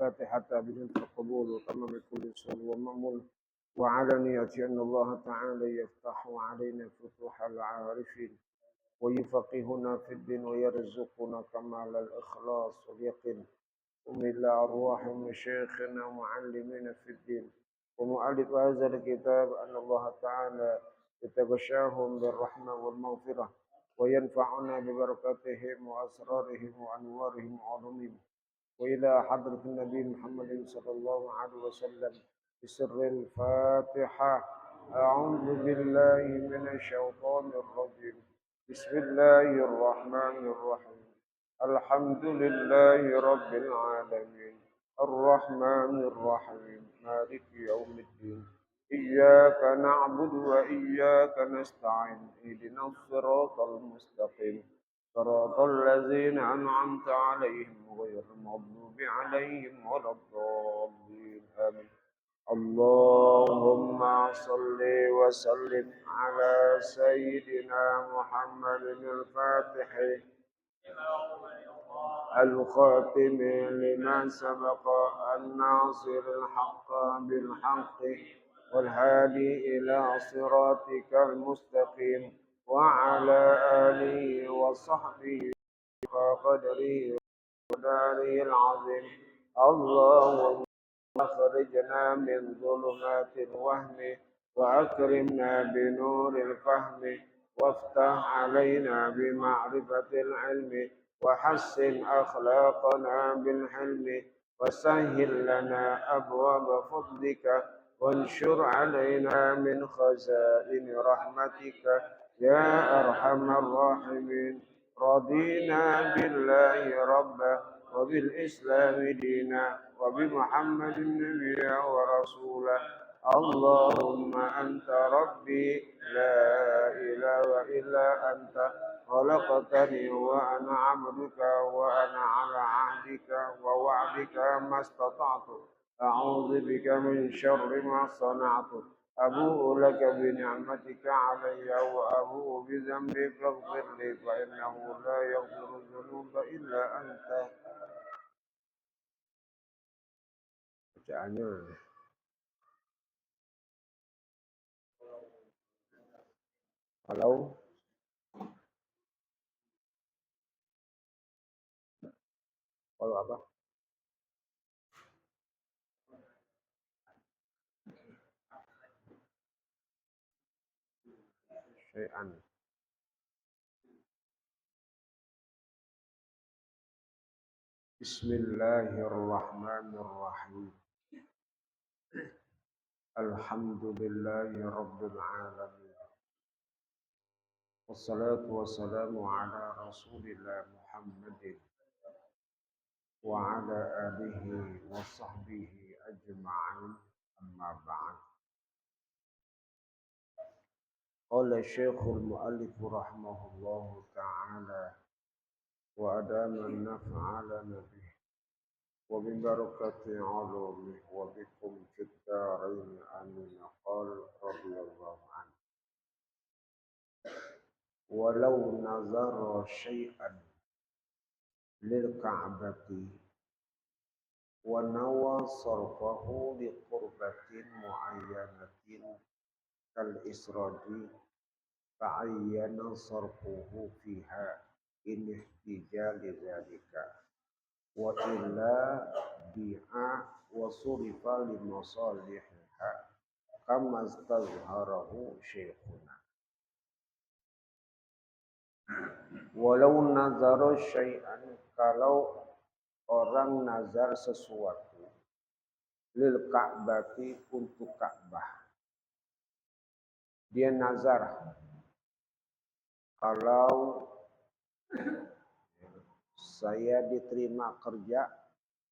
الفاتحة بنية القبول وتمام كل سر ومأمول وعلانية أن الله تعالى يفتح علينا فتوح العارفين ويفقهنا في الدين ويرزقنا كمال الإخلاص واليقين ومن أرواح مشايخنا ومعلمين في الدين ومؤلف هذا الكتاب أن الله تعالى يتغشاهم بالرحمة والمغفرة وينفعنا ببركاتهم وأسرارهم وأنوارهم وعلومهم، وإلى حضرة النبي محمد صلى الله عليه وسلم بسر الفاتحة. أعوذ بالله من الشيطان الرجيم. بسم الله الرحمن الرحيم. الحمد لله رب العالمين الرحمن الرحيم مالك يوم الدين. إياك نعبد وإياك نستعين اهدنا الصراط المستقيم صراط الذين أنعمت عليهم غير المغضوب عليهم ولا الضالين آمين. اللهم صل وسلم على سيدنا محمد الفاتح الخاتم لما سبق الناصر الحق بالحق والهادي إلى صراطك المستقيم وعلى آله وصحبه وقدره وداره العظيم. اللهم أخرجنا من ظلمات الوهم وأكرمنا بنور الفهم وافتح علينا بمعرفة العلم وحسن أخلاقنا بالحلم وسهل لنا أبواب فضلك وانشر علينا من خزائن رحمتك يا أرحم الراحمين. رضينا بالله ربا وبالإسلام دينا وبمحمد نبيا ورسولا. اللهم أنت ربي لا إله إلا أنت خلقتني وأنا عبدك وأنا على عهدك ووعدك ما استطعت أعوذ بك من شر ما صنعت أبوء لك بنعمتك علي وأبوء بذنبي فاغفر لي فإنه لا يغفر الذنوب إلا أنت. Bacaannya, kalau apa? Syai'an. Bismillahirrahmanirrahim. Alhamdulillahi Rabbil Alamin. Wassalatu wassalamu ala Rasulillah Muhammadin wa ala alihi wa sahbihi ajma'in, amma ba'd. Qala Syekhul Mu'allif rahimahullahu ta'ala wa adama an-naf'a bih wa bi barakati 'ulumih wa bikum fid darain amin. Qala radhiyallahu anhu walau nazara syai'an lil ka'bati wa nawa sarfahu li qurbatin muayyanatin kal isradi fa'ayyana sarfuhu fiha in ihtija li dzalika wa illa bi'a wa surifa li masalihiha kama istazharahu syekhuna. Walau nazara syai'an, kalau orang nazar sesuatu, lil ka'bati, untuk Ka'bah. Dia nazar, kalau saya diterima kerja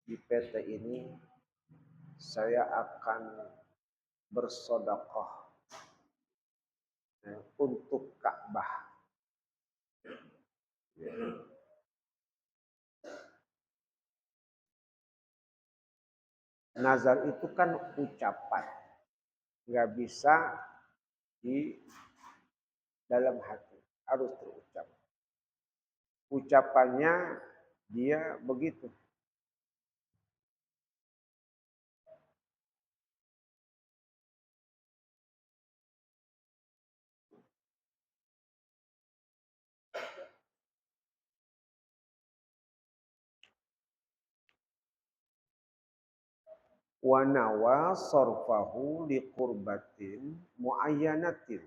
di PT ini, saya akan bersedekah untuk Ka'bah. Nazar itu kan ucapan, nggak bisa di dalam hati, harus terucap. Ucapannya dia begitu. wa nawa sarfahu liqurbatin muayyanatin.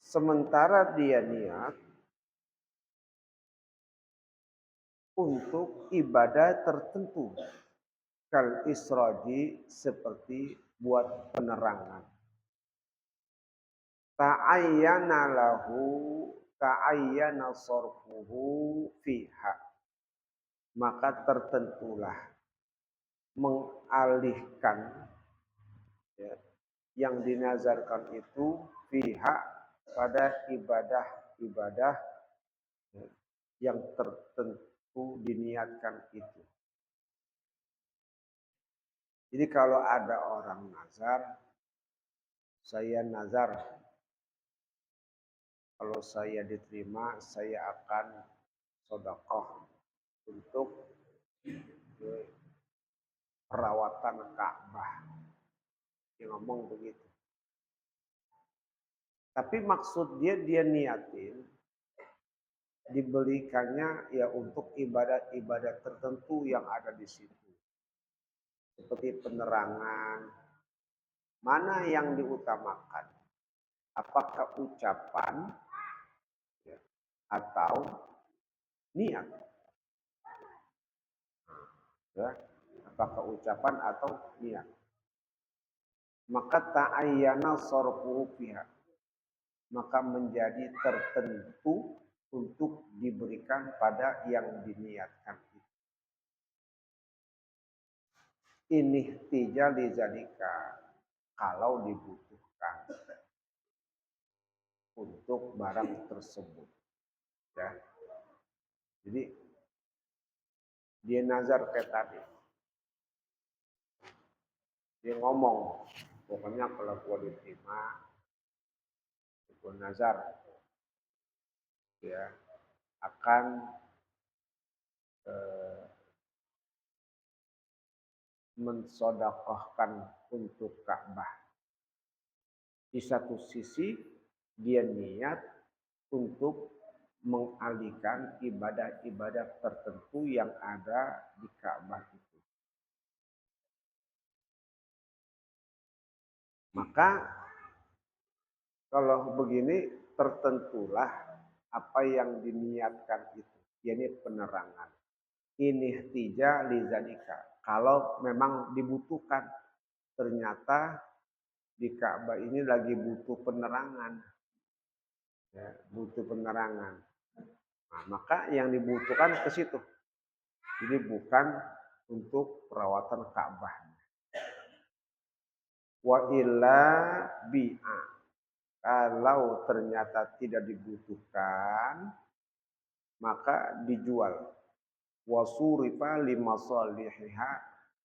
Sementara dia niat untuk ibadah tertentu, kal isroji seperti buat penerangan. Ta'ayyana lahu ta'ayyana sarfuhu fiha. Maka tertentulah mengalihkan ya, yang dinazarkan itu fiha pada ibadah-ibadah ya, yang tertentu diniatkan itu. Jadi kalau ada orang nazar, saya nazar kalau saya diterima saya akan sedekah untuk perawatan Ka'bah. Dia ngomong begitu. Tapi maksud dia niatin diberikannya ya untuk ibadat-ibadat tertentu yang ada di situ. Seperti penerangan. Mana yang diutamakan? Apakah ucapan ya, atau niat? Ya, apakah ucapan atau niat? Maka ta'ayyana sarfuhu fiha. Maka menjadi tertentu untuk diberikan pada yang diniatkan itu. Ini tija lizalika kalau dibutuhkan untuk barang tersebut. Ya. Jadi dia nazar kayak tadi. Dia ngomong, pokoknya kalau gua diterima, gua nazar ya akan mensedekahkan untuk Ka'bah. Di satu sisi dia niat untuk mengalihkan ibadah-ibadah tertentu yang ada di Ka'bah itu. Maka kalau begini tertentulah apa yang diniatkan itu, yakni penerangan. Ini tija lizalika. Kalau memang dibutuhkan, ternyata di Ka'bah ini lagi butuh penerangan. Ya, butuh penerangan. Nah, maka yang dibutuhkan ke situ. Jadi bukan untuk perawatan Ka'bah. Wa illa bi'a. Kalau ternyata tidak dibutuhkan, maka dijual. Wasurifa limasalihiha,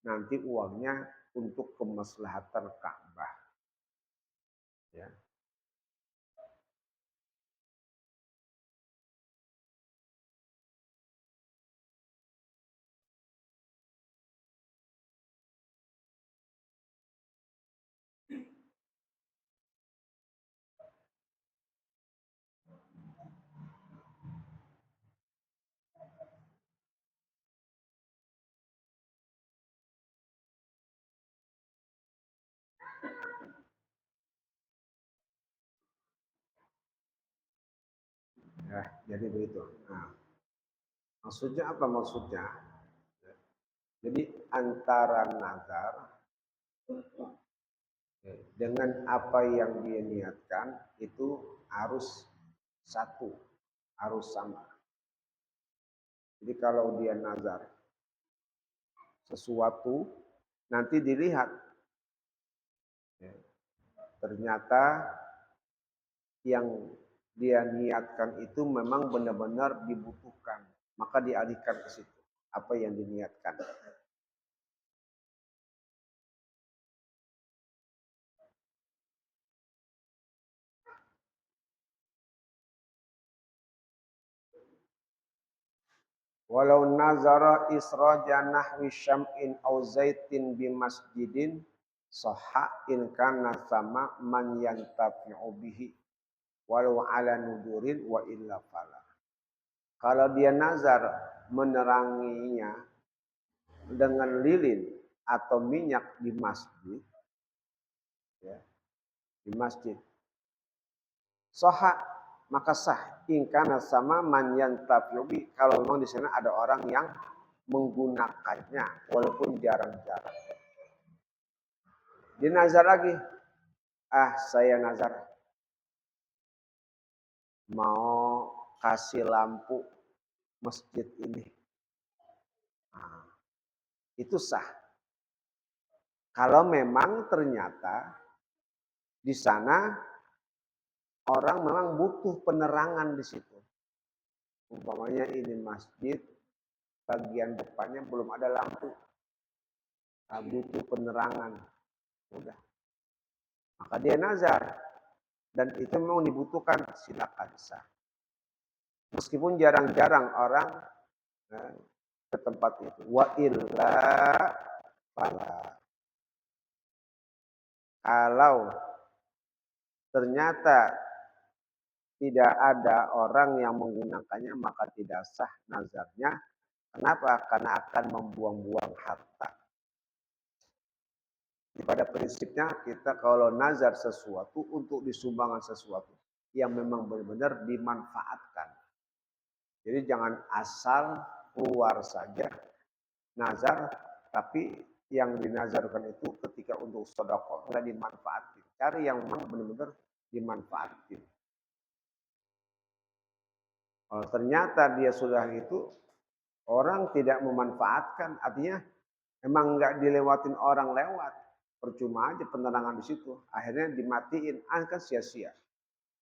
nanti uangnya untuk kemaslahatan Ka'bah. Ya. Ya, jadi begitu. Nah, maksudnya apa maksudnya? Jadi antara nazar dengan apa yang dia niatkan itu harus satu, harus sama. Jadi kalau dia nazar sesuatu, nanti dilihat. Ternyata yang dia niatkan itu memang benar-benar dibutuhkan. Maka dialihkan ke situ. Apa yang diniatkan. Walau nazara israja nahwi syam'in au zaitin bimasjidin sahha in kana sama man yantafi'u bihi walau ala nudurin wa illa fala. Kalau dia nazar meneranginya dengan lilin atau minyak di masjid, ya, di masjid, soha maka sah ingkana sama manyan tafiubi kalau memang di sana ada orang yang menggunakannya walaupun jarang-jarang. Dia nazar lagi, saya nazar mau kasih lampu masjid ini. Nah, itu sah. Kalau memang ternyata di sana orang memang butuh penerangan di situ. Umpamanya ini masjid, bagian depannya belum ada lampu. Butuh penerangan. Udah. Maka dia nazar. Dan itu memang dibutuhkan, silakan sah. Meskipun jarang-jarang orang ke tempat itu. Wa illa fala. Kalau ternyata tidak ada orang yang menggunakannya, maka tidak sah nazarnya. Kenapa? Karena akan membuang-buang harta. Pada prinsipnya kita kalau nazar sesuatu untuk disumbangkan sesuatu yang memang benar-benar dimanfaatkan. Jadi jangan asal keluar saja nazar, tapi yang dinazarkan itu ketika untuk sedekah nggak dimanfaatkan. Cari yang memang benar-benar dimanfaatkan. Kalau ternyata dia sudah itu orang tidak memanfaatkan, artinya emang nggak dilewatin orang lewat. Percuma aja penerangan di situ. Akhirnya dimatiin, kan sia-sia.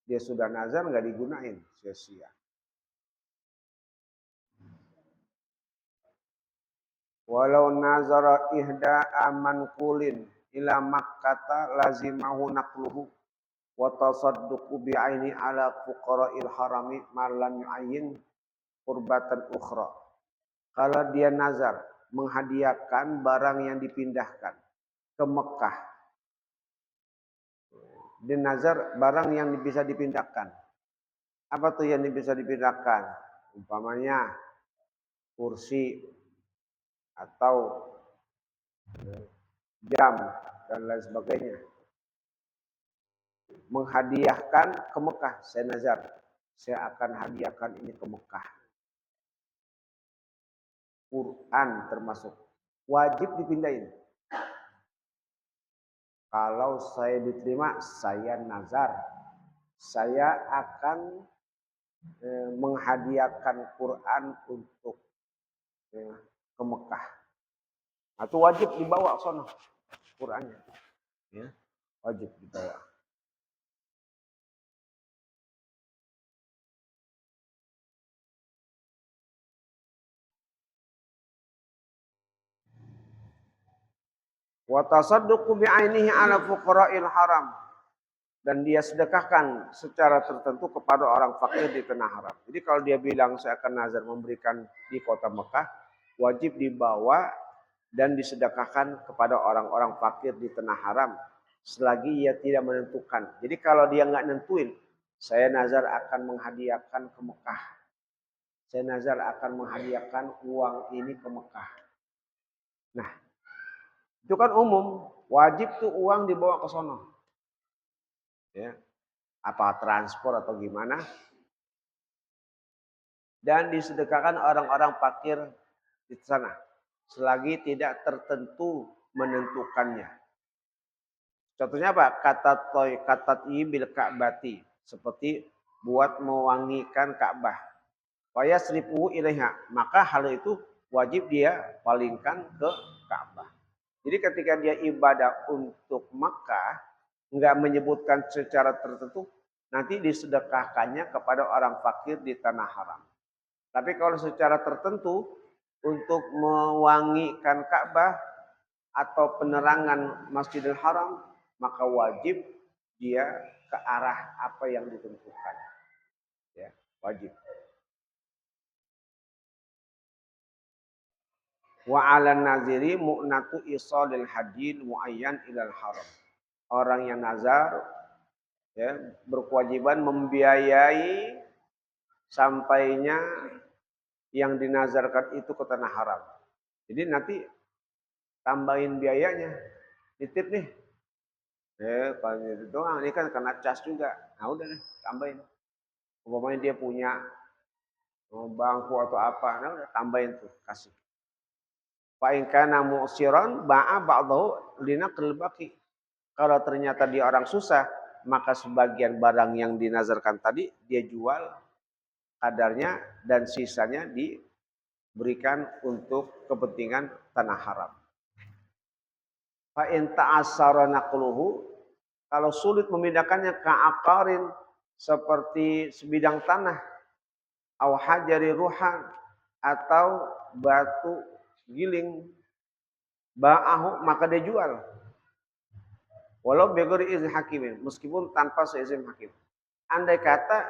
Dia sudah nazar nggak digunain, sia-sia. Walau nazara ihda aman kulin ila makkata lazimahu naqluhu wa tasadduqu bi'aini ala fuqara'il harami malam yu'ayyin qurbatan ukhra. Kalau dia nazar menghadiahkan barang yang dipindahkan ke Mekah. Dia nazar barang yang bisa dipindahkan. Apa tuh yang bisa dipindahkan? Umpamanya kursi atau jam dan lain sebagainya. Menghadiahkan ke Mekah. Saya nazar, saya akan hadiahkan ini ke Mekah. Quran termasuk. Wajib dipindahin. Kalau saya diterima, saya nazar. Saya akan menghadiahkan Quran untuk ke Mekah. Itu wajib dibawa sono Qurannya. Ya, wajib dibawa. Wa tasadduqu bi'ainihi 'ala fuqara'il haram. Dan dia sedekahkan secara tertentu kepada orang fakir di tanah haram. Jadi kalau dia bilang saya akan nazar memberikan di kota Mekah, wajib dibawa dan disedekahkan kepada orang-orang fakir di tanah haram selagi ia tidak menentukan. Jadi kalau dia nggak nentuin, saya nazar akan menghadiahkan ke Mekah. Saya nazar akan menghadiahkan uang ini ke Mekah. Nah, itu kan umum, wajib tuh uang dibawa ke sono. Ya, apa transport atau gimana, dan disedekahkan orang-orang fakir di sana selagi tidak tertentu menentukannya. Contohnya apa? Kata bil Ka'bati, seperti buat mewangikan Ka'bah. Waya seribu ilaiha, maka hal itu wajib dia palingkan ke Ka'bah. Jadi ketika dia ibadah untuk Makkah, nggak menyebutkan secara tertentu, nanti disedekahkannya kepada orang fakir di tanah haram. Tapi kalau secara tertentu untuk mewangikan Ka'bah atau penerangan Masjidil Haram, maka wajib dia ke arah apa yang ditentukan. Ya, wajib. Wa 'alan naziri mu'natu isalil hadil muayyan ilal haram. Orang yang nazar ya, berkewajiban membiayai sampainya yang dinazarkan itu ke tanah haram. Jadi nanti tambahin biayanya, titip nih. Kalau itu doang, ini kan kena cas juga. Nah udah deh, tambahin. Umpamanya dia punya bangku atau apa, nah udah tambahin tuh, kasih. Fa in kana mu'siran ba'a ba'dahu linaqlil baqi. Kalau ternyata dia orang susah, maka sebagian barang yang dinazarkan tadi dia jual kadarnya dan sisanya diberikan untuk kepentingan tanah haram. Fa in ta'assara naqluhu, kalau sulit memindahkannya ke aqarin seperti sebidang tanah, au hajari ruhan atau batu giling, ba'ahu maka dia jual. Walau begori izin hakimin, meskipun tanpa seizin hakim. Andai kata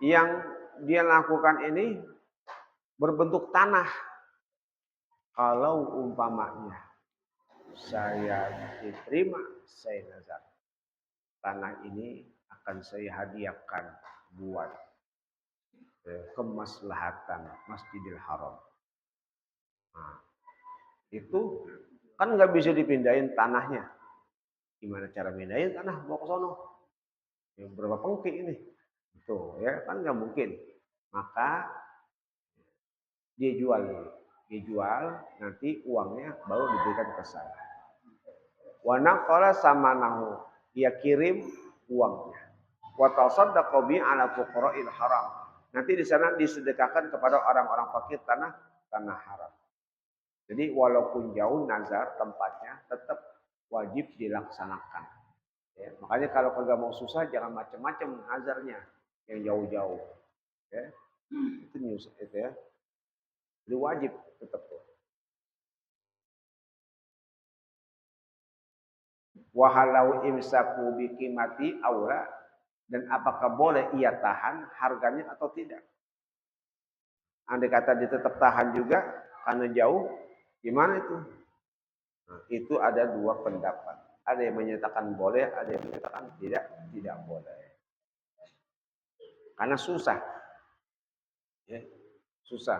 yang dia lakukan ini berbentuk tanah, kalau umpamanya saya diterima, saya nazar, tanah ini akan saya hadiahkan buat kemaslahatan Masjidil Haram. Nah, itu kan nggak bisa dipindahin tanahnya. Gimana cara pindahin tanah mau ke sono? Ya, berapa pengki ini? Itu ya kan nggak mungkin. Maka dia jual dulu. Dia jual, nanti uangnya baru diberikan ke saya. Wa naqala samanahu, dia kirim uangnya. Wa tasaddaqa bi ala fuqara'il haram. Nanti di sana disedekahkan kepada orang-orang fakir tanah haram. Jadi walaupun jauh nazar tempatnya tetap wajib dilaksanakan. Ya, makanya kalau kagak mau susah jangan macam-macam nazarnya yang jauh-jauh. Ya, itu news itu ya. Jadi wajib tetap. Wahalau imsaku bikimati aula, dan apakah boleh ia tahan harganya atau tidak? Andai kata dia tetap tahan juga karena jauh, gimana itu? Nah, itu ada dua pendapat. Ada yang menyatakan boleh, ada yang menyatakan tidak boleh. Karena susah. Ya, susah.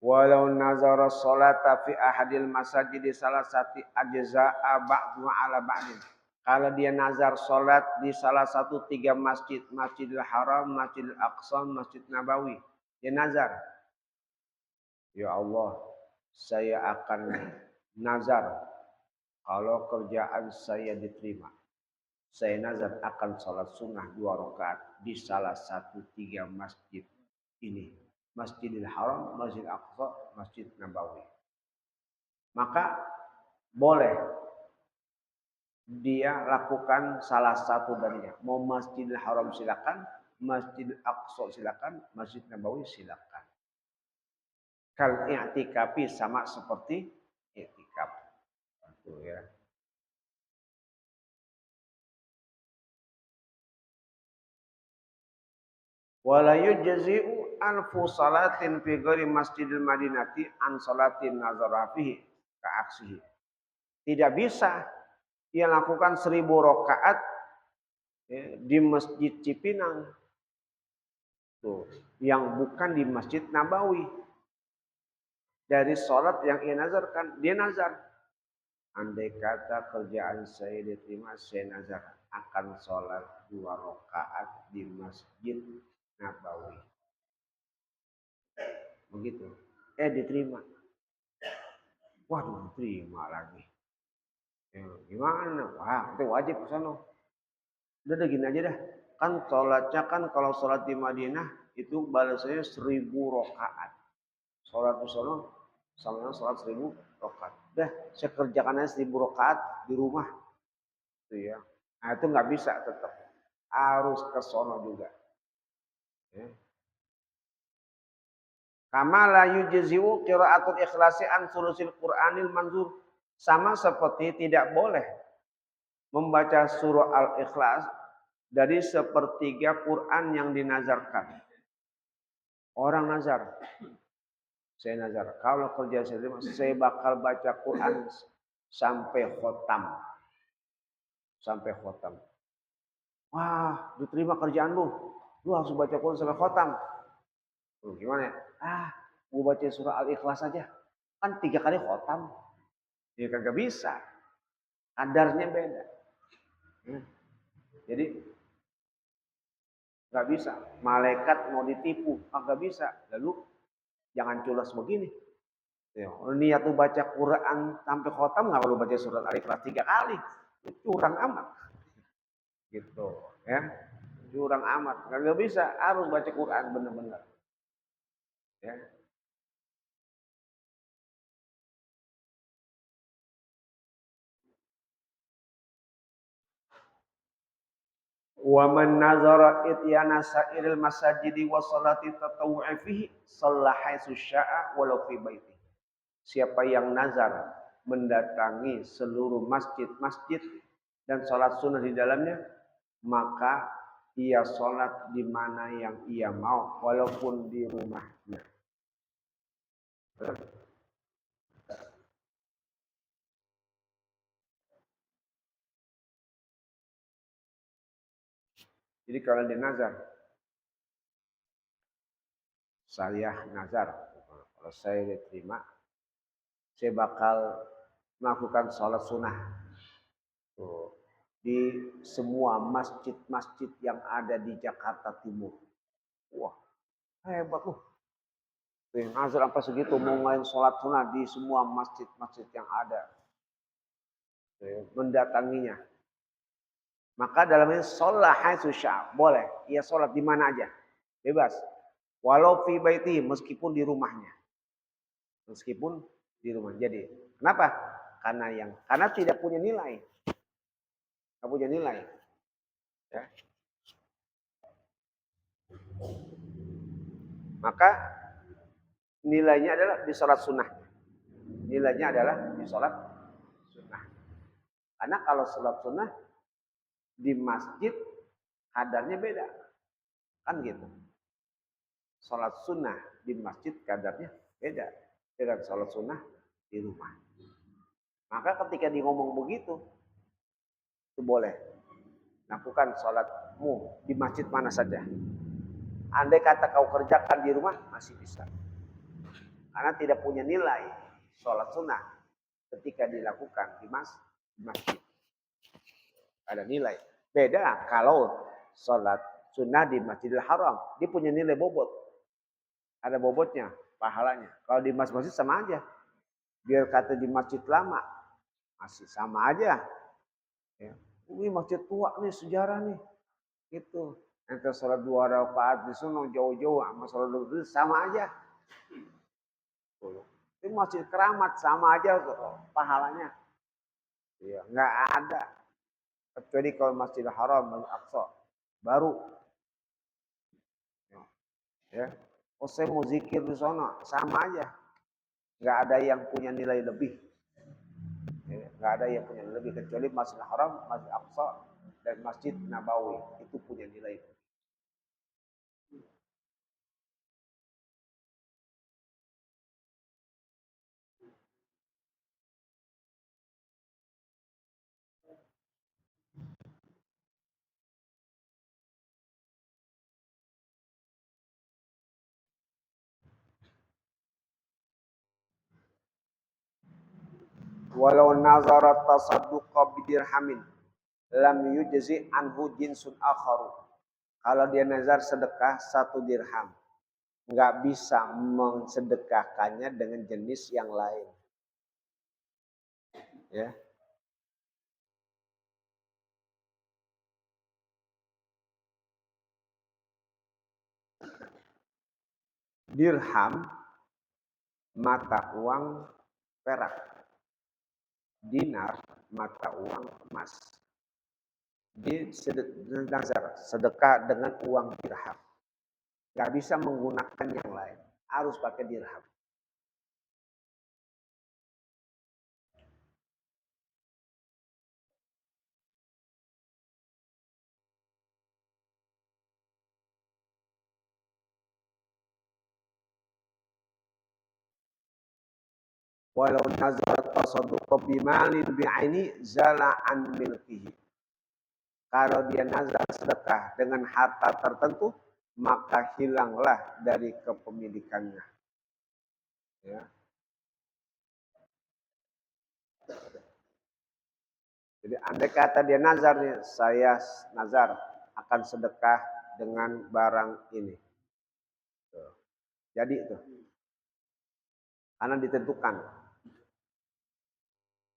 Walau nazara sholata fi ahadil masajid salah satu ajza'a ba'du ala ba'din. Kalau dia nazar sholat di salah satu tiga masjid, Masjidil Haram, Masjidil Aqsa, Masjid Nabawi. Dia nazar, ya Allah, saya akan nazar kalau kerjaan saya diterima. Saya nazar akan sholat sunnah 2 rakaat di salah satu tiga masjid ini. Masjidil Haram, Masjid Aqsa, Masjid Nabawi. Maka boleh dia lakukan salah satu darinya. Mau Masjidil Haram silakan, Masjidil Aqsa silakan, Masjid Nabawi silakan. Kal i'tikafi sama seperti i'tikaf. Itu ya. Wala yujzi'u alfu salatin fi ghairi Masjidil Madinati an salatin nazara fihi ka aksihi. Tidak bisa ia lakukan 1000 rakaat ya, di Masjid Cipinang tuh, yang bukan di Masjid Nabawi. Dari sholat yang ia nazarkan, dia nazar. Andai kata kerjaan saya diterima, saya nazar akan sholat 2 rakaat di Masjid Nabawi. Begitu. Diterima. Waduh, diterima lagi. Ya, gimana? Wah, itu wajib ke sana. Udah gini aja dah. Kan sholatnya kan kalau sholat di Madinah itu balasannya 1000 rakaat. Sholat di sana sama sholat 1000 rakaat. Dah, saya kerjakan aja 1000 rakaat di rumah. Itu ya. Nah, itu nggak bisa tetap. Harus ke sono juga. Ya. Kama la yujzi'u qira'atul ikhlasi an sulusil Qur'anil manzur. Sama seperti tidak boleh membaca surah Al-Ikhlas dari sepertiga Quran yang dinazarkan. Orang nazar. Saya nazar, kalau kerja saya bakal baca Quran sampai khotam. Sampai khotam. Wah, diterima kerjaan lu. Lu harus baca Quran sampai khotam. Gimana ya? Gue baca surah Al-Ikhlas aja. Kan 3 kali khotam. Ya kagak bisa. Kadarnya beda. Jadi nggak bisa. Malaikat mau ditipu, nggak bisa. Lalu jangan culas begini. Ya, niat tuh baca Quran sampai khotam nggak perlu baca surat Al-Ikhlas 3 kali. Curang amat. Gitu. Ya. Curang amat. Nggak bisa. Harus baca Quran benar-benar. Ya. Wa man nazara ityana sa'iril masajidi wa salati tatawwu'i fihi shalla haitsu syaa walau fi baiti. Siapa yang nazar mendatangi seluruh masjid-masjid dan salat sunnah di dalamnya, maka ia salat di mana yang ia mau walaupun di rumahnya. Jadi kalau dia nazar, saya nazar, kalau saya diterima, saya bakal melakukan sholat sunnah di semua masjid-masjid yang ada di Jakarta Timur. Wah, hebat loh. Nazar apa segitu mau ngelain sholat sunnah di semua masjid-masjid yang ada. Mendatanginya. Maka dalamnya sholat haitsu syaa, boleh. Ia sholat di mana aja. Bebas. Walau fi baiti, meskipun di rumahnya. Meskipun di rumah. Jadi, kenapa? Karena tidak punya nilai. Tidak punya nilai. Ya. Maka nilainya adalah di sholat sunnah. Nilainya adalah di sholat sunnah. Karena kalau sholat sunnah di masjid kadarnya beda. Kan gitu. Sholat sunnah di masjid kadarnya beda dengan sholat sunnah di rumah. Maka ketika dia ngomong begitu, itu boleh. Lakukan sholatmu di masjid mana saja. Andai kata kau kerjakan di rumah, masih bisa. Karena tidak punya nilai sholat sunnah ketika dilakukan di masjid. Ada nilai. Beda kalau sholat sunnah di Masjidil Haram. Dia punya nilai bobot. Ada bobotnya, pahalanya. Kalau di masjid sama aja. Biar kata di masjid lama, masih sama aja. Ya. Ini masjid tua nih, sejarah nih. Gitu. Ente sholat 2 rakaat di sana jauh-jauh sama sholat 2 sama aja. Ini masjid keramat sama aja pahalanya. Ya, nggak ada. Kecuali kalau Masjidil Haram, Masjid Aqsa baru. Ya. Oh saya mau zikir di sana, sama aja. Nggak ada yang punya nilai lebih. Ya, nggak ada yang punya nilai lebih kecuali Masjidil Haram, Masjid Aqsa dan Masjid Nabawi itu punya nilai. Walau nazarat tasadduqa bidirhamin lam yujzi anhu jinsun akharu. Kalau dia nazar sedekah 1 dirham, nggak bisa mensedekahkannya dengan jenis yang lain. Ya. Dirham mata uang perak. Dinar mata uang emas. Di nazar sedekah dengan uang dirham. Nggak bisa menggunakan yang lain. Harus pakai dirham. Walau nazarat tasadduqa bimalin bi'aini zala an milkihi. Kalau dia nazar sedekah dengan harta tertentu, maka hilanglah dari kepemilikannya. Ya. Jadi andai kata dia nazar nih, saya nazar akan sedekah dengan barang ini. Tuh. Jadi itu, karena ditentukan.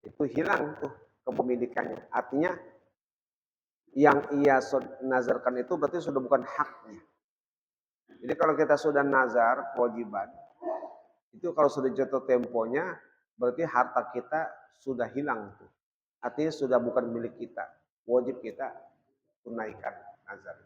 Itu hilang tuh kepemilikannya. Artinya yang ia nazarkan itu berarti sudah bukan haknya. Jadi kalau kita sudah nazar kewajiban, itu kalau sudah jatuh temponya, berarti harta kita sudah hilang tuh. Artinya sudah bukan milik kita. Wajib kita tunaikan nazar.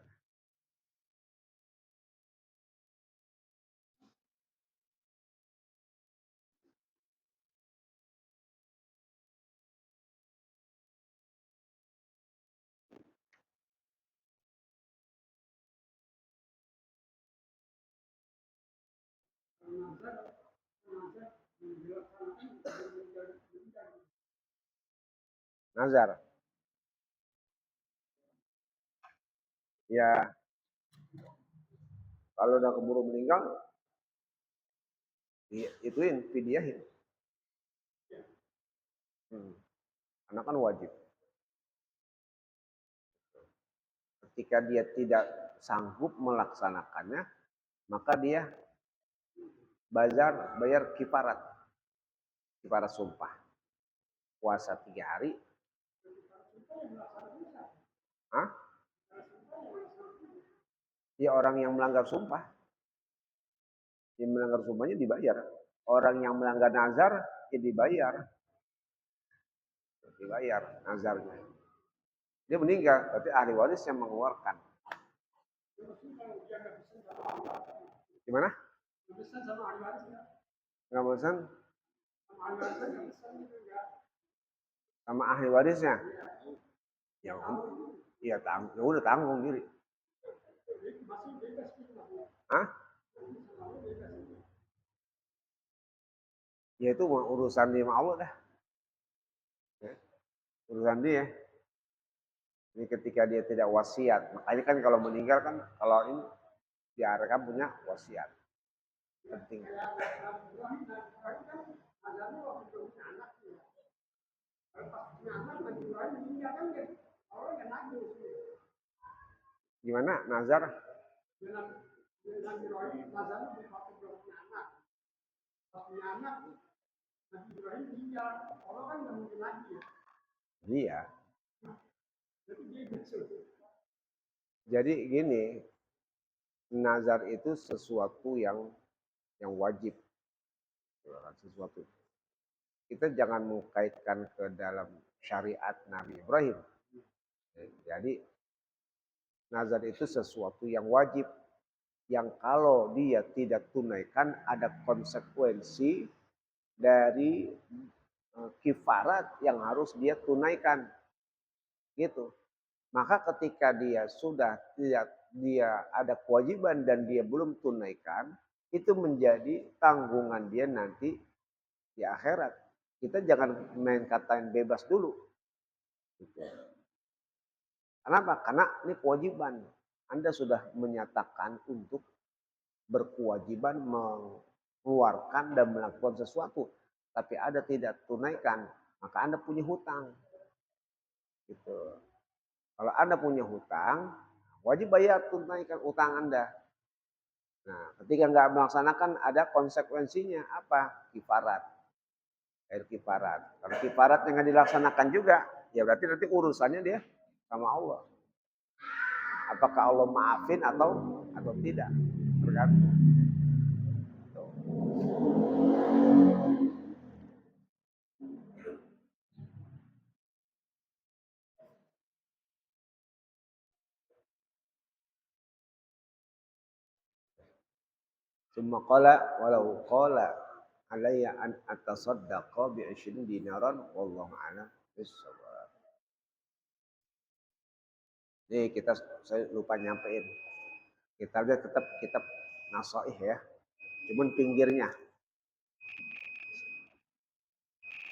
Nazar, ya kalau udah keburu meninggal, ituin, fidyah. Karena kan wajib. Ketika dia tidak sanggup melaksanakannya, maka dia bayar kifarat, kifarat sumpah. Puasa 3 hari. Hah? Ya orang yang melanggar sumpah. Yang melanggar sumpahnya dibayar. Orang yang melanggar nazar, ya dibayar. Dibayar nazarnya. Dia meninggal, berarti ahli waris yang mengeluarkan. Gimana? Nggak bosan? Sama ahli warisnya? Ya, ya udah tanggung diri. Hah? Ya itu urusan dia sama Allah dah. Ya, urusan dia. Ini ketika dia tidak wasiat. Makanya kan kalau meninggal kan, kalau ini diarahkan punya wasiat. Penting. Gimana? Nazar? Iya. Jadi gini, nazar itu sesuatu yang wajib. Sesuatu. Kita jangan mengkaitkan ke dalam syariat Nabi Ibrahim. Jadi nazar itu sesuatu yang wajib, yang kalau dia tidak tunaikan ada konsekuensi dari kifarat yang harus dia tunaikan. Gitu. Maka ketika dia sudah tidak dia ada kewajiban dan dia belum tunaikan, itu menjadi tanggungan dia nanti di akhirat. Kita jangan main katain bebas dulu. Gitu. Kenapa? Karena ini kewajiban. Anda sudah menyatakan untuk berkewajiban mengeluarkan dan melakukan sesuatu, tapi Anda tidak tunaikan, maka Anda punya hutang. Gitu. Kalau Anda punya hutang, wajib bayar, tunaikan hutang Anda. Nah, ketika nggak melaksanakan ada konsekuensinya apa? Kifarat. Air kifarat. Kalau kifarat yang nggak dilaksanakan juga, ya berarti nanti urusannya dia sama Allah. Apakah Allah maafin atau tidak? Tergantung. Summa qala walau qala alayya an atasaddaqa bi 20 dinaran wallahu a'lam bissawab. Nih saya lupa nyampein. Kita lihat tetap kitab Nasaih ya. Cuman pinggirnya.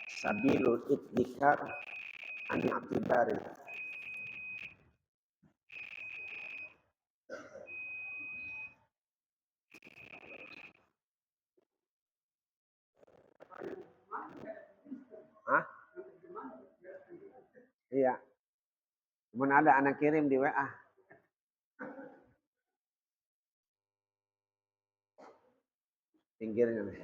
Sabilul Iqdikar an i'tibari Iya, cuman ada anak kirim di WA. Pinggirnya nih.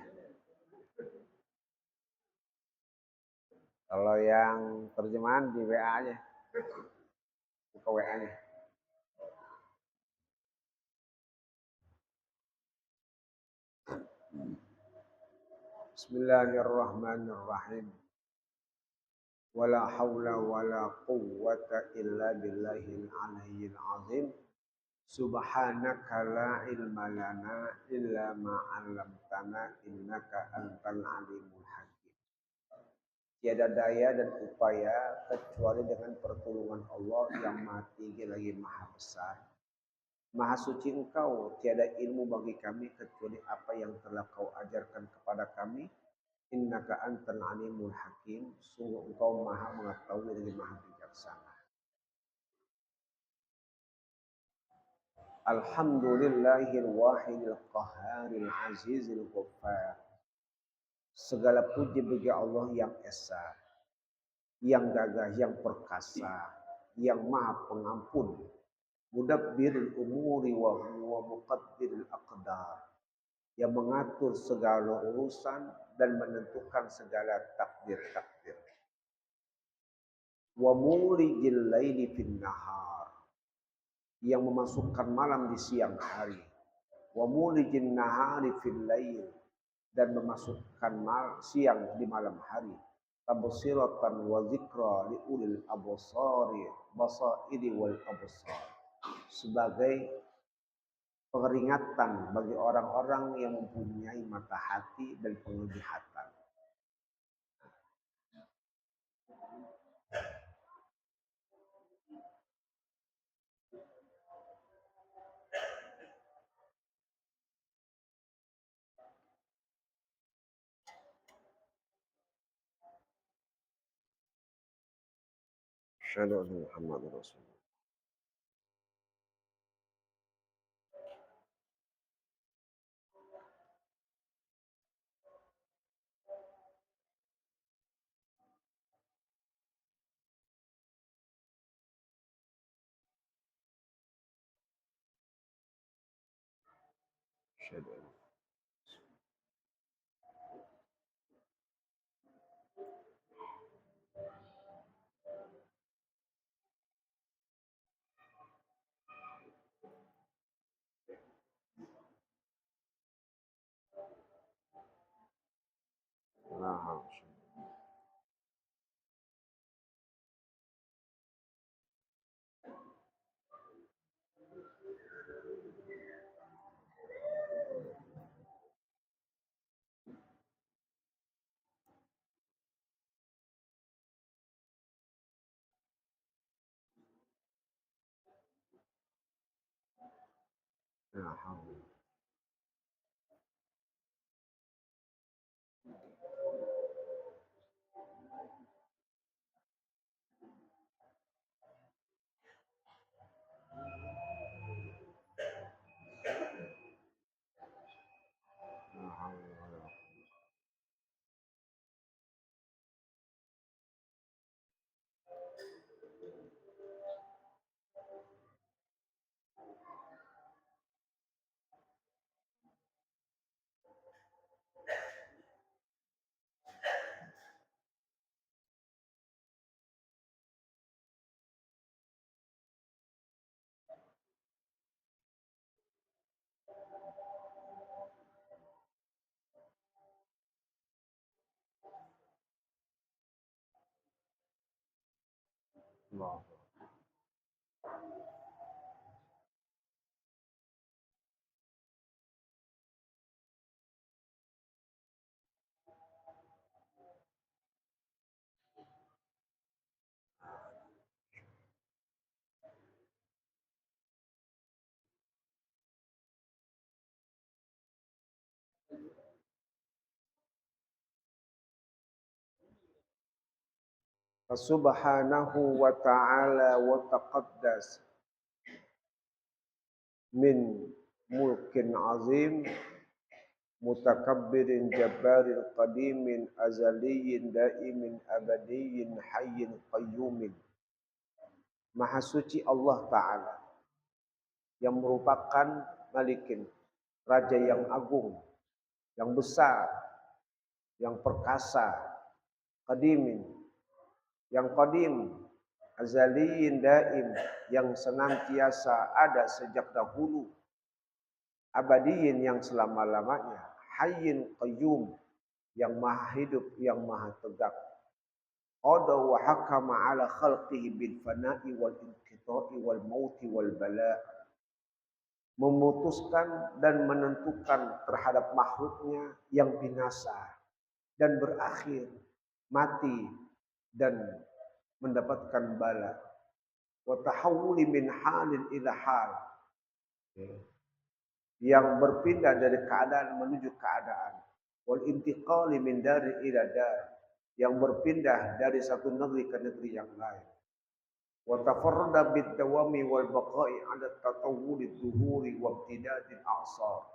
Kalau yang terjemahan di WA aja, buka WA-nya. Bismillahirrahmanirrahim. Wala haula wala quwwata illa billahil aliyyil azim. Subhanaka la ilma lana illa ma 'allamtana innaka antal alimul hakim. Tiada daya dan upaya kecuali dengan pertolongan Allah yang Maha Tinggi lagi Maha Besar. Maha suci Engkau, tiada ilmu bagi kami kecuali apa yang telah Kau ajarkan kepada kami. Innaka antal alimul hakim, sungguh Engkau Maha mengetahui lagi Maha bijaksana. Alhamdulillahil wahidil qahharil azizil ghaffar. Segala puji bagi Allah yang esa, yang gagah, yang perkasa, yang Maha Pengampun. Mudabbirul umuri wa huwa muqaddirul aqdar. Yang mengatur segala urusan dan menentukan segala takdir-takdir. Wa mulijil laili fin nahar. Yang memasukkan malam di siang hari. Wa mulijin nahari fil lail. Dan memasukkan siang di malam hari. Tabsiratan wa zikra li ulil absari basairi wal absar. Sebagai peringatan bagi orang-orang yang mempunyai mata hati dan penglihatan. Asyhadu anna Muhammadar Rasulullah. Asyhadu anna Muhammadar Rasulullah. Subhanahu wa ta'ala wa taqaddas min mulkin azim mutakabbirin jabbarin qadimin azaliyin daimin abadiyin hayyin qayyumin Maha suci Allah Ta'ala yang merupakan Malikin, Raja yang agung, yang besar, yang perkasa, Qadimin, yang qadim, azaliyin daim, yang senantiasa ada sejak dahulu, abadiyin yang selama-lamanya, hayyin qayyum, yang maha hidup, yang maha tegak. Qada wa hakama ala khalqihi bil fana'i wal inqita'i wal mauti wal bala'. Memutuskan dan menentukan terhadap makhluknya yang binasa dan berakhir, mati dan mendapatkan bala. Wa tahawuli min halin ila hal, yang berpindah dari keadaan menuju keadaan. Wal intiqali min dari ila dar, yang berpindah dari satu negeri ke negeri yang lain. Wa tafarrada bid dawami wal baqa'i 'ala tatawwuli dhuhuri wa ibtidadil a'sar,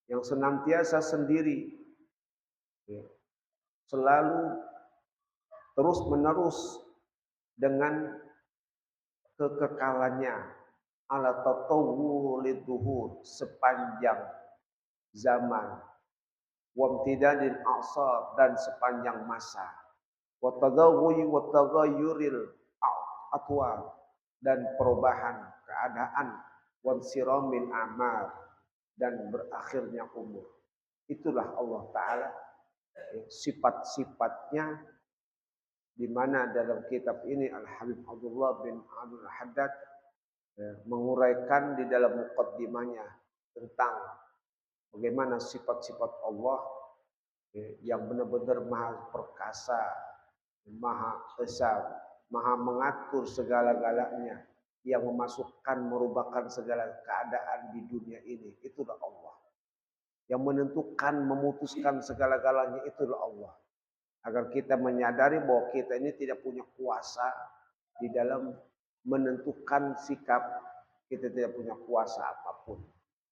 yang senantiasa sendiri, selalu terus menerus dengan kekekalannya, ala tatawwuli dhuhur, sepanjang zaman, wa ibtidadil a'sar, dan sepanjang masa, wa tadawwi wa taghayyuril atwar, dan perubahan keadaan, wansiramin amal, dan berakhirnya umur. Itulah Allah Ta'ala, sifat-sifatnya, di mana dalam kitab ini Al-Habib Abdullah bin Abdul Haddad menguraikan di dalam muqaddimahnya tentang bagaimana sifat-sifat Allah yang benar-benar maha perkasa, maha esa, maha mengatur segala-galanya, yang memasukkan, merubahkan segala keadaan di dunia ini. Itulah Allah. Yang menentukan, memutuskan segala-galanya, itulah Allah. Agar kita menyadari bahwa kita ini tidak punya kuasa di dalam menentukan sikap. Kita tidak punya kuasa apapun.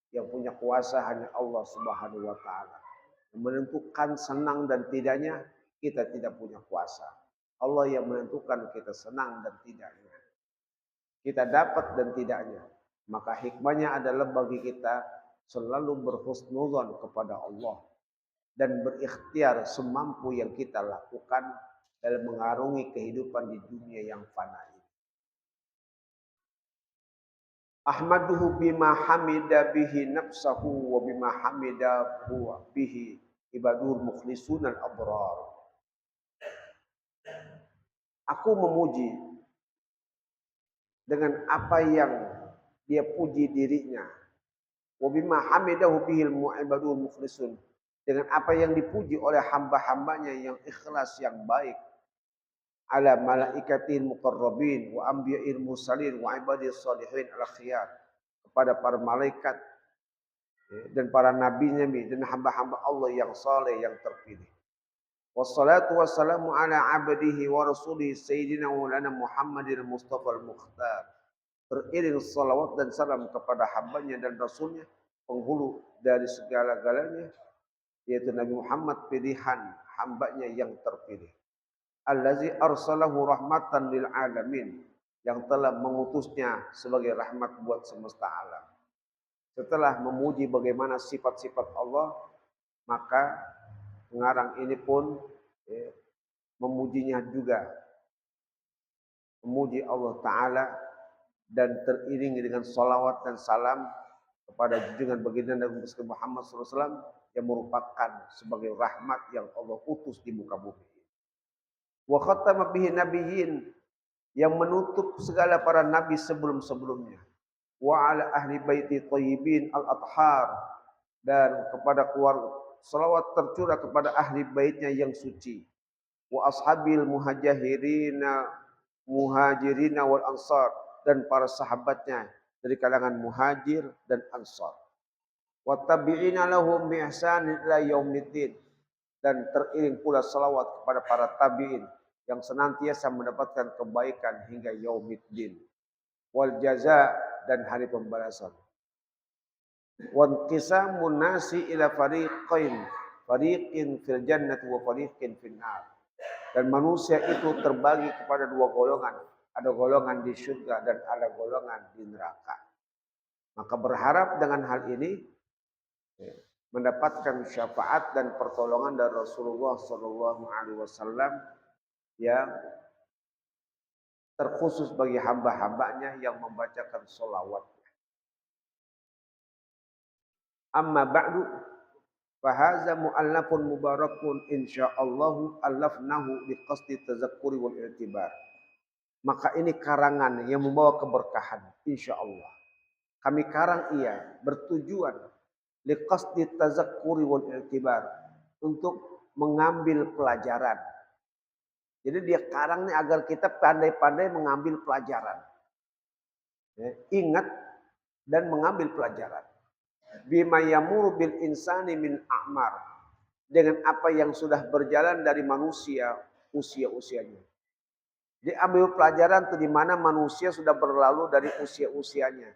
Yang punya kuasa hanya Allah Subhanahu wa Ta'ala. Menentukan senang dan tidaknya, kita tidak punya kuasa. Allah yang menentukan kita senang dan tidaknya, kita dapat dan tidaknya. Maka hikmahnya adalah bagi kita selalu berhusnudzon kepada Allah dan berikhtiar semampu yang kita lakukan dalam mengarungi kehidupan di dunia yang fana ini. Ahmaduhu bima hamida bihi nafsahu wa bima hamida bihi ibadur mukhlisun al-abrar. Aku memuji dengan apa yang dia puji dirinya. Wa bima hamidahu bihil mu'ibadul mukhlisun, dengan apa yang dipuji oleh hamba-hambanya yang ikhlas, yang baik. Ala malaikatil muqarrabin wa anbiya'il mursalin wa ibadis salihin al-khiyar, kepada para malaikat dan para nabi-nabi dan hamba-hamba Allah yang saleh, yang terpilih. Wassalatu wassalamu ala abdihi wa rasulihi sayyidina Maulana Muhammadin Mustafa al-Mukhtar. Beriring salawat dan salam kepada hambanya dan rasulnya, penghulu dari segala-galanya, yaitu Nabi Muhammad, pilihan hambanya yang terpilih. Allazi arsalahu rahmatan lil alamin, yang telah mengutusnya sebagai rahmat buat semesta alam. Setelah memuji bagaimana sifat-sifat Allah, maka pengarang ini pun memujinya juga, memuji Allah Ta'ala, dan teriringi dengan salawat dan salam kepada junjungan baginda Nabi Muhammad SAW, yang merupakan sebagai rahmat yang Allah utus di muka bumi. Wa khatama bihi nabiyyin, yang menutup segala para nabi sebelum-sebelumnya. Wa ala ahli baiti thayyibin al-athhar, dan kepada keluarga, salawat tercurah kepada ahli baitnya yang suci. Wa ashabil muhajirina wal ansar, dan para sahabatnya dari kalangan muhajir dan ansar. Wa tabi'ina lahum bi ihsan ila yaumiddin, dan teriring pula salawat kepada para tabi'in yang senantiasa mendapatkan kebaikan hingga yaumiddin. Wal jaza, dan hari pembalasan. Wa qisamun nasi ila fariqin fil jannati wa fariqin fil nar, dan manusia itu terbagi kepada dua golongan, ada golongan di surga dan ada golongan di neraka. Maka berharap dengan hal ini mendapatkan syafaat dan pertolongan dari Rasulullah Sallallahu Alaihi Wasallam yang terkhusus bagi hamba-hambanya yang membacakan sholawat. Amma ba'du, fahaza mu'allafun mubarakun insyaallahu allafnahu liqasdi tazakkuri wal i'tibar. Maka ini karangan yang membawa keberkahan insyaallah. Kami karang ia bertujuan liqasdi tazakkuri wal i'tibar, untuk mengambil pelajaran. Jadi dia karang nih agar kita pandai-pandai mengambil pelajaran. Ingat dan mengambil pelajaran. Bima yamuru bil insani min a'mar, dengan apa yang sudah berjalan dari manusia usia-usianya. Diambil pelajaran tuh di mana manusia sudah berlalu dari usia-usianya.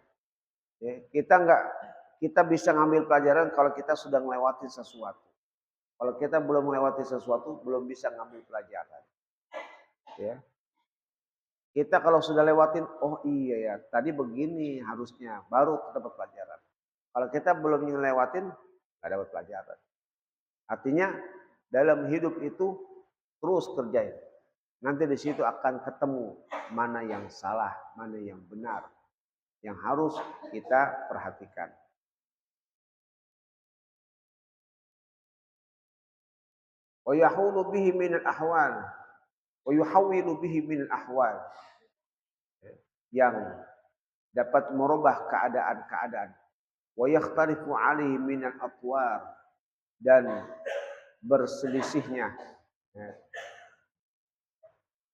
Kita bisa ngambil pelajaran kalau kita sudah melewati sesuatu. Kalau kita belum melewati sesuatu, belum bisa ngambil pelajaran. Ya. Kita kalau sudah lewatin, oh iya ya, tadi begini harusnya, baru dapat pelajaran. Kalau kita belum ngelewatin, nggak dapat pelajaran. Artinya dalam hidup itu terus kerjain. Nanti di situ akan ketemu mana yang salah, mana yang benar, yang harus kita perhatikan. Wa yahulu bihi min al-ahwal, wa yuhawwilu bihi min al-ahwal, yang dapat merubah keadaan-keadaan. Wa yakhtalifu alaihi min al-atwar, dan berselisihnya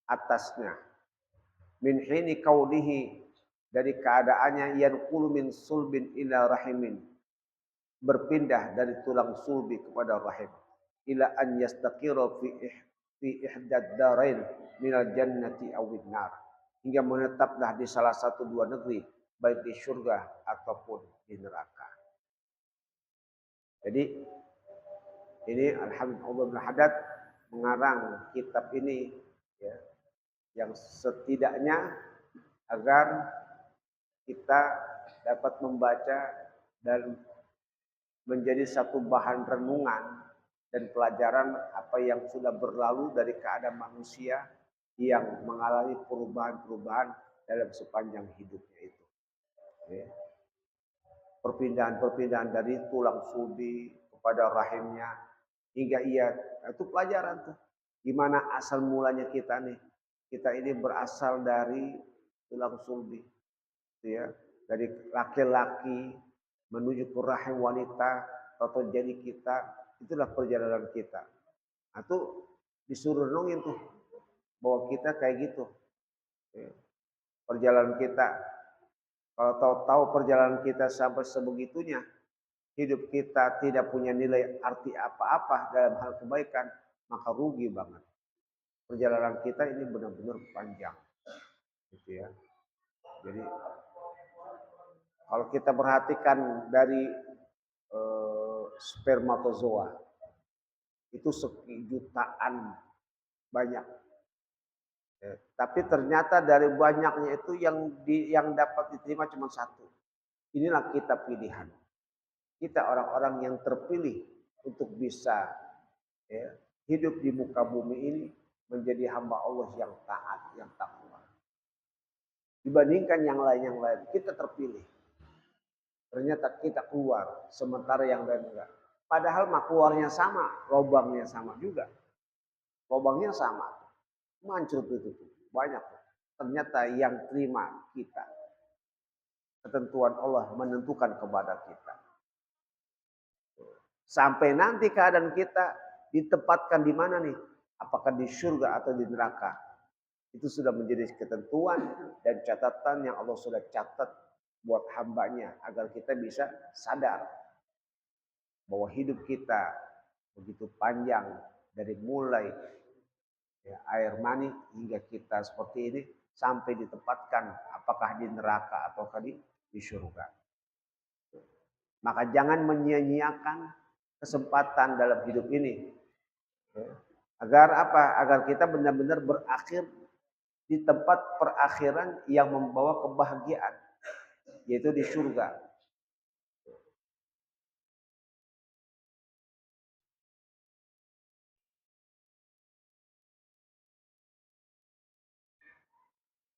atasnya. Min hini kaulihi, dari keadaannya yanqulu min sulbin ila rahimin, berpindah dari tulang sulbi kepada rahim, ila an yastaqira fi ihdad darain minal jannati awid nar, hingga menetaplah di salah satu dua negeri, baik di surga ataupun di neraka. Jadi ini Alhamdulillah bin Haddad mengarang kitab ini ya, yang setidaknya agar kita dapat membaca dan menjadi satu bahan renungan dan pelajaran apa yang sudah berlalu dari keadaan manusia yang mengalami perubahan-perubahan dalam sepanjang hidupnya itu. Ya. Perpindahan-perpindahan dari tulang sulbi kepada rahimnya, hingga ia, itu pelajaran tuh. Gimana asal mulanya kita nih. Kita ini berasal dari tulang sulbi. Ya, dari laki-laki menuju ke rahim wanita atau jadi kita, itulah perjalanan kita. Nah, itu disuruh renungin tuh bahwa kita kayak gitu. Ya. Perjalanan kita, kalau tahu perjalanan kita sampai sebegitunya, hidup kita tidak punya nilai arti apa-apa dalam hal kebaikan, maka rugi banget. Perjalanan kita ini benar-benar panjang. Gitu ya. Jadi kalau kita perhatikan dari spermatozoa, itu jutaan banyak. Tapi ternyata dari banyaknya itu yang dapat diterima cuma satu. Inilah kita pilihan. Kita orang-orang yang terpilih untuk bisa hidup di muka bumi ini menjadi hamba Allah yang taat, yang takwa. Dibandingkan yang lain, kita terpilih. Ternyata kita keluar, sementara yang lain enggak. Padahal keluarnya sama, lubangnya sama juga. Lubangnya sama. Mancur itu banyak. Ternyata yang terima kita. Ketentuan Allah menentukan kepada kita. Sampai nanti keadaan kita ditempatkan di mana nih? Apakah di surga atau di neraka? Itu sudah menjadi ketentuan dan catatan yang Allah sudah catat buat hambanya, agar kita bisa sadar bahwa hidup kita begitu panjang, dari mulai air mani hingga kita seperti ini sampai ditempatkan apakah di neraka ataukah di surga. Maka jangan menyia-nyiakan kesempatan dalam hidup ini. Agar apa? Agar kita benar-benar berakhir di tempat perakhiran yang membawa kebahagiaan, yaitu di surga.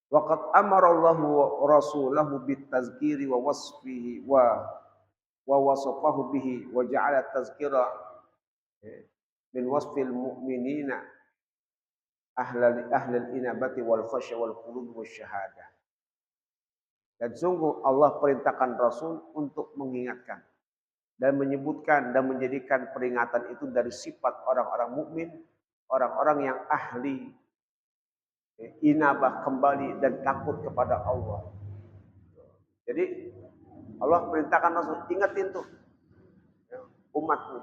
Waqad amara Allahu wa rasulahu bitazkiri wa wasfihi wa wasafahu bihi wa ja'ala tazkira min wasfil mu'minina ahlal inabati wal khasya wal qulub wasyahadah. Dan sungguh Allah perintahkan Rasul untuk mengingatkan dan menyebutkan dan menjadikan peringatan itu dari sifat orang-orang mukmin, orang-orang yang ahli inabah kembali dan takut kepada Allah. Jadi Allah perintahkan Rasul, ingetin tuh umatmu.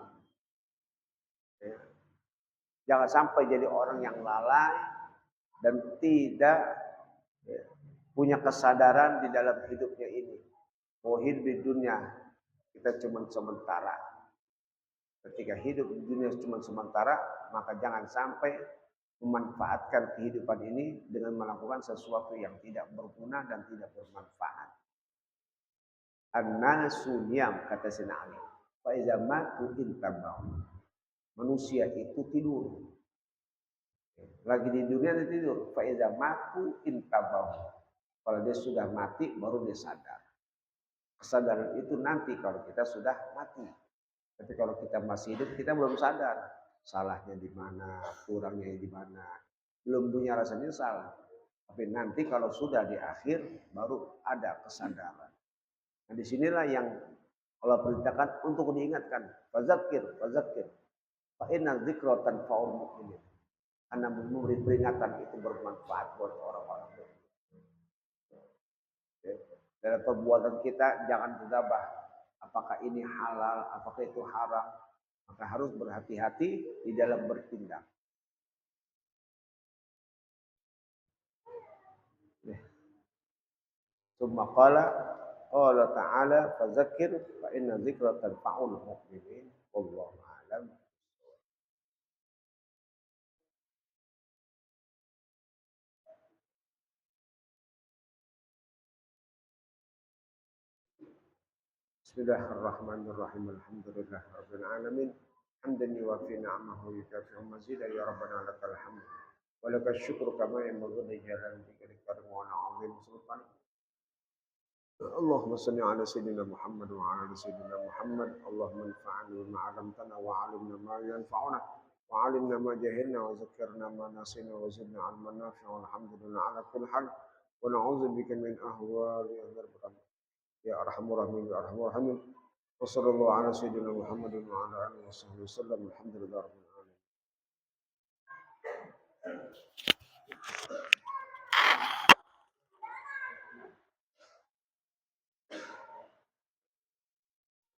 Jangan sampai jadi orang yang lalai dan tidak punya kesadaran di dalam hidupnya ini. Bahwa hidup di dunia kita cuma sementara. Ketika hidup di dunia cuma sementara, maka jangan sampai memanfaatkan kehidupan ini dengan melakukan sesuatu yang tidak berguna dan tidak bermanfaat. An-nasu niyam, kata Sayyidina Ali. Fa iza matu intabahu. Manusia itu tidur. Lagi di dunia dia tidur. Fa iza matu intabahu. Kalau dia sudah mati baru dia sadar. Kesadaran itu nanti kalau kita sudah mati. Tapi kalau kita masih hidup kita belum sadar. Salahnya di mana, kurangnya di mana. Belum punya rasa nyesal. Tapi nanti kalau sudah di akhir baru ada kesadaran. Nah disinilah yang Allah perintahkan untuk diingatkan. Fazakir, fazakir. Fa inna dzikra tanfa'ul mu'minin. Karena memberi peringatan itu bermanfaat buat orang-orang mukmin. Dalam perbuatan kita jangan gegabah. Apakah ini halal, apakah itu haram. Maka harus berhati-hati di dalam bertindak. Summa qala ta'ala fadzakir fa inna dzikra tanfa'ul mu'minin wallahu a'lam. Bismillahirrahmanirrahim. Alhamdulillahirabbil alamin. Hamdan yuwafi ni'amahu yukafi'u mazidah ya rabbana lakal hamd. Wa lakal syukru kama yanbaghi li jalali wajhika wa 'azimi sultanik. Allahumma salli ala sayyidina Muhammad wa ala ali sayyidina Muhammad. Allahumma anfa'na bima 'allamtana wa 'allimna ma yanfa'una wa 'allimna ma jahilna wa zakkirna ma nasina wa zidna 'ilman nafi'an walhamdulillah ala kulli hal wa na'udzu bika min ahwali al-ghurbat ya arhamur rahimin ya arhamur rahimin. Wassallallahu ala sayyidina Muhammadin wa ala alihi wasallam. Alhamdulillah.